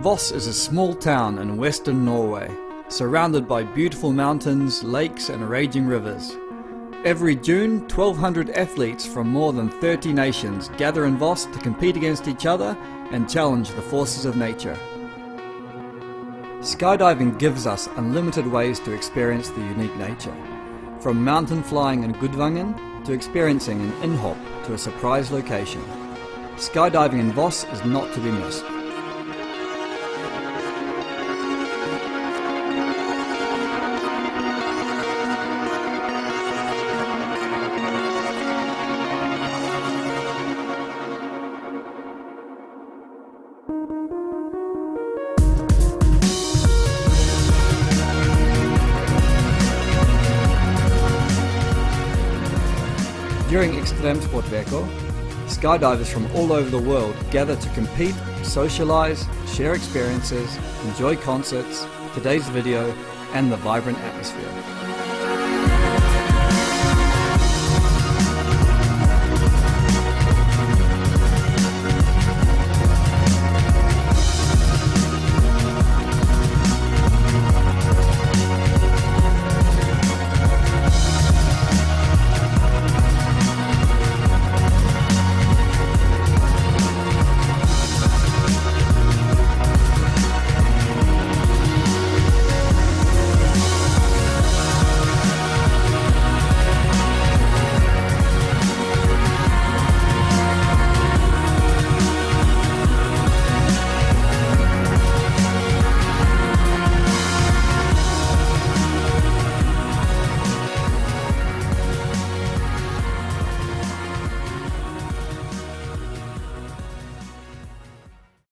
Voss is a small town in western Norway, surrounded by beautiful mountains, lakes and raging rivers. Every June, 1,200 athletes from more than 30 nations gather in Voss to compete against each other and challenge the forces of nature. Skydiving gives us unlimited ways to experience the unique nature. From mountain flying in Gudvangen to experiencing an in-hop to a surprise location. Skydiving in Voss is not to be missed. During Extremsportveko, skydivers from all over the world gather to compete, socialize, share experiences, enjoy concerts, today's video, and the vibrant atmosphere.